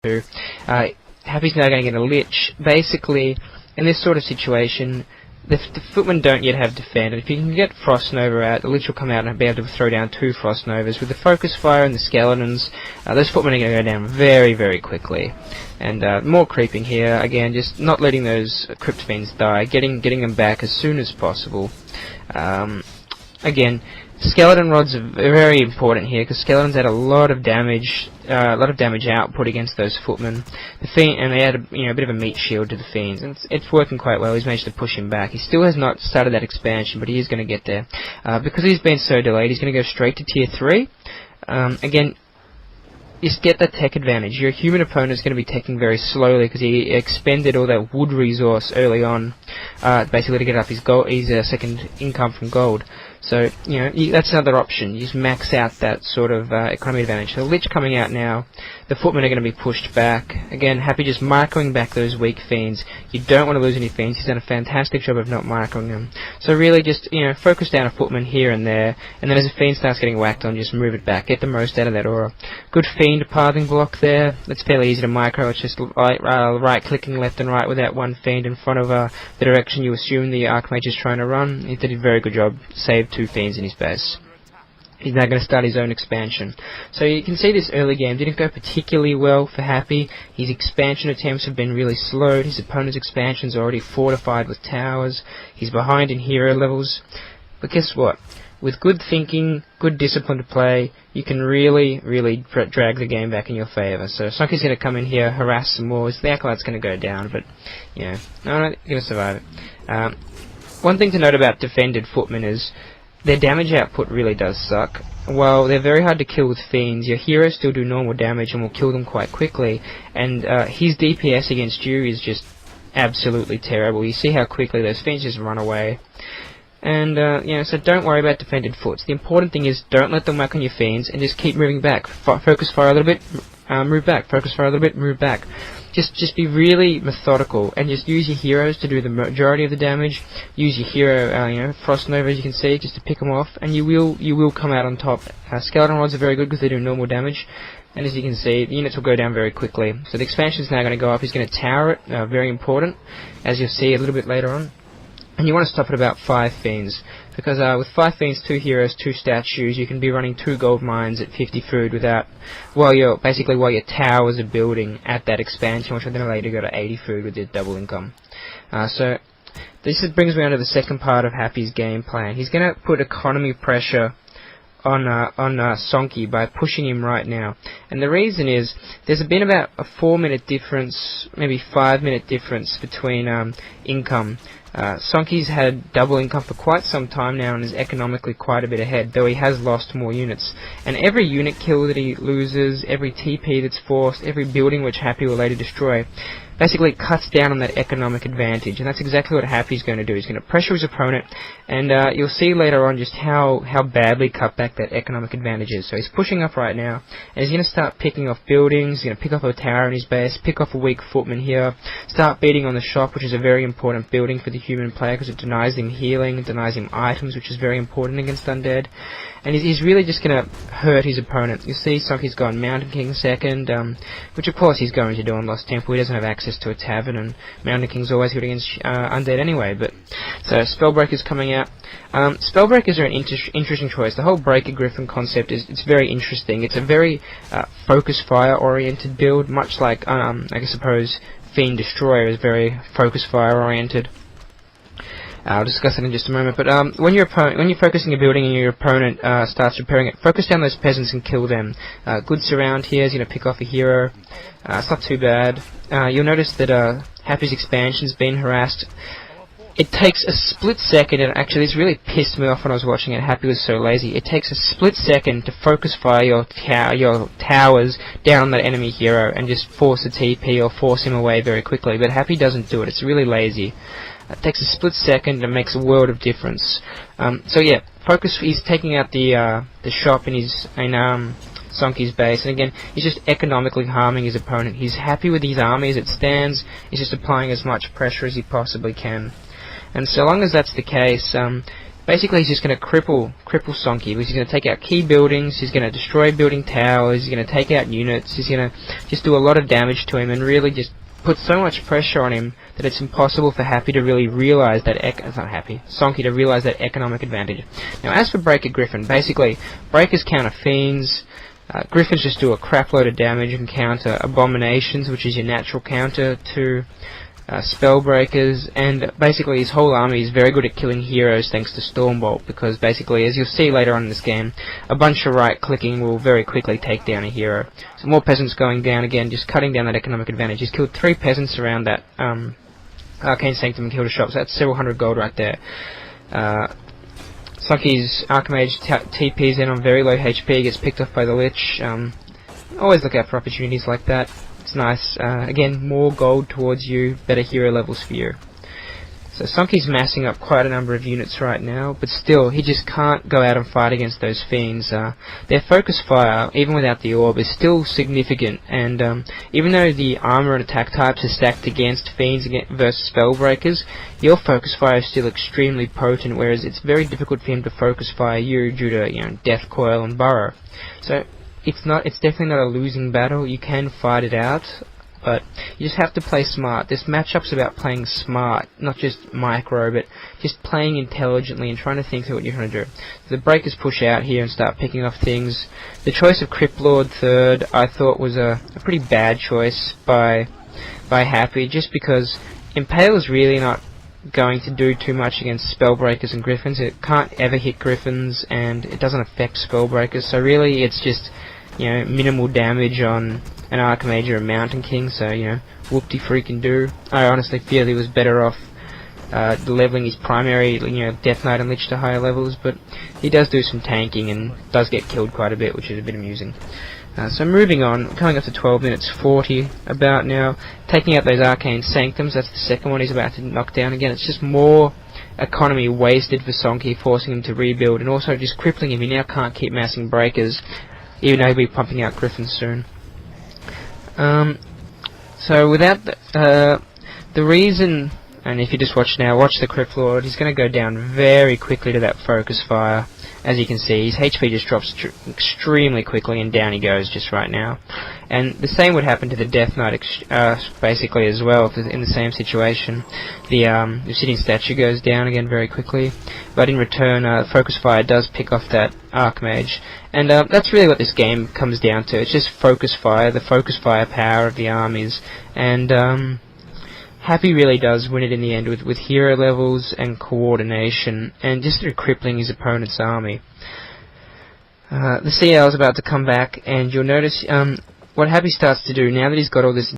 2. Happy's now going to get a lich. Basically, in this sort of situation, the footmen don't yet have defend, and if you can get Frost Nova out, the lich will come out and be able to throw down 2 Frost Novas. With the focus fire and the skeletons, those footmen are going to go down very, very quickly. And more creeping here, again, just not letting those Crypt Fiends die, getting them back as soon as possible. Again, skeleton rods are very important here because skeletons add a lot of damage output against those footmen. And they add a bit of a meat shield to the fiends, and it's working quite well. He's managed to push him back. He still has not started that expansion, but he is going to get there. Because he's been so delayed, he's going to go straight to tier 3. Again, just get that tech advantage. Your human opponent is going to be teching very slowly because he expended all that wood resource early on, basically to get up his second income from gold. So, that's another option. You just max out that sort of economy advantage. So, Lich coming out now. The footmen are going to be pushed back. Again, Happy just microing back those weak fiends. You don't want to lose any fiends. He's done a fantastic job of not microing them. So really just, focus down a footman here and there. And then as a fiend starts getting whacked on, just move it back. Get the most out of that aura. Good fiend pathing block there. That's fairly easy to micro. It's just right-clicking left and right with that one fiend in front of the direction you assume the Archmage is trying to run. He did a very good job. Saved 2 fiends in his base. He's now going to start his own expansion. So you can see this early game didn't go particularly well for Happy. His expansion attempts have been really slowed. His opponent's expansion's already fortified with towers. He's behind in hero levels. But guess what? With good thinking, good discipline to play, you can really, really drag the game back in your favour. So Sonky's going to come in here, harass some more. The Acolyte's going to go down, but, no, going to survive it. One thing to note about defended footmen is their damage output really does suck. While they're very hard to kill with fiends, your heroes still do normal damage and will kill them quite quickly, and his DPS against you is just absolutely terrible. You see how quickly those fiends just run away. And, so don't worry about defended foots. The important thing is don't let them whack on your fiends and just keep moving back. Focus fire a little bit, move back. Focus fire a little bit, move back. Just be really methodical and just use your heroes to do the majority of the damage. Use your hero, Frost Nova, as you can see, just to pick them off, and you will come out on top. Skeleton rods are very good because they do normal damage, and as you can see, the units will go down very quickly. So the expansion is now going to go up. He's going to tower it, very important, as you'll see a little bit later on. And you want to stop at about 5 fiends, because with 5 fiends, 2 heroes, 2 statues, you can be running 2 gold mines at 50 food while your towers are building at that expansion, which will then allow you to go to 80 food with your double income. So this brings me on to the second part of Happy's game plan. He's going to put economy pressure on Sonky by pushing him right now, and the reason is there's been about a 4-minute difference, maybe 5-minute difference between income. Sonky's had double income for quite some time now and is economically quite a bit ahead, though he has lost more units. And every unit kill that he loses, every TP that's forced, every building which Happy will later destroy, basically cuts down on that economic advantage, and that's exactly what Happy's going to do. He's going to pressure his opponent, and you'll see later on just how badly cut back that economic advantage is. So he's pushing up right now, and he's going to start picking off buildings. He's going to pick off a tower in his base, pick off a weak footman here, start beating on the shop, which is a very important building for the human player because it denies him healing, it denies him items, which is very important against undead. And he's really just going to hurt his opponent. You see Sonky's gone Mountain King second, which of course he's going to do on Lost Temple. He doesn't have access to a tavern, and Mountain King's always good against undead anyway. But so Spellbreaker's coming out. Spellbreakers are an interesting choice. The whole Breaker Griffin concept it's very interesting. It's a very focus fire oriented build, much like I suppose Fiend Destroyer is very focus fire oriented. I'll discuss it in just a moment, but when you're focusing a building and your opponent starts repairing it, focus down those peasants and kill them. Good surround here is pick off a hero. It's not too bad. You'll notice that Happy's expansion's been harassed. It takes a split second, and actually this really pissed me off when I was watching it. Happy was so lazy. It takes a split second to focus fire your towers down on that enemy hero and just force a TP or force him away very quickly, but Happy doesn't do it. It's really lazy. It takes a split second and makes a world of difference. So yeah, focus. He's taking out the shop in Sonky's base, and again, he's just economically harming his opponent. He's happy with his army as it stands. He's just applying as much pressure as he possibly can. And so long as that's the case, basically he's just going to cripple Sonky. He's going to take out key buildings, he's going to destroy building towers, he's going to take out units, he's going to just do a lot of damage to him and really just put so much pressure on him that it's impossible for Happy to really realize that Sonky to realize that economic advantage. Now as for Breaker Griffin, basically Breakers counter fiends, Griffins just do a crap load of damage and counter abominations, which is your natural counter to spell breakers, and basically his whole army is very good at killing heroes thanks to Stormbolt, because basically, as you'll see later on in this game, a bunch of right clicking will very quickly take down a hero. So more peasants going down again, just cutting down that economic advantage. He's killed 3 peasants around that Arcane Sanctum and killed a shop, so that's several hundred gold right there. Sonky's Archmage TPs in on very low HP, gets picked off by the Lich. Always look out for opportunities like that. It's nice. Again, more gold towards you, better hero levels for you. So Sonky's massing up quite a number of units right now, but still, he just can't go out and fight against those fiends. Their focus fire, even without the orb, is still significant, and even though the armor and attack types are stacked against fiends versus spellbreakers, your focus fire is still extremely potent, whereas it's very difficult for him to focus fire you due to, Death Coil and Burrow. So it's definitely not a losing battle. You can fight it out, but you just have to play smart. This matchup's about playing smart, not just micro, but just playing intelligently and trying to think through what you're trying to do. The Breakers push out here and start picking off things. The choice of Crypt Lord third, I thought was a pretty bad choice by Happy, just because Impale is really not going to do too much against Spellbreakers and Griffins. It can't ever hit Griffins, and it doesn't affect Spellbreakers, so really it's just minimal damage on an Archmage or a Mountain King, so, whoop-de freaking do. I honestly feel he was better off leveling his primary, Death Knight and Lich to higher levels, but he does do some tanking and does get killed quite a bit, which is a bit amusing. So moving on, coming up to 12 minutes 40 about now, taking out those Arcane Sanctums. That's the second one he's about to knock down again. It's just more economy wasted for Sonky, forcing him to rebuild, and also just crippling him. He now can't keep massing breakers, even though he'll be pumping out Griffins soon. So without the reason, and if you just watch the Crypt Lord, he's going to go down very quickly to that focus fire. As you can see, his HP just drops extremely quickly, and down he goes just right now. And the same would happen to the Death Knight basically as well, if in the same situation. The sitting statue goes down again very quickly, but in return, Focus Fire does pick off that Archmage. And that's really what this game comes down to. It's just Focus Fire, the Focus Fire power of the armies. And Happy really does win it in the end with hero levels and coordination, and just through crippling his opponent's army. The CL is about to come back, and you'll notice what Happy starts to do now that he's got all this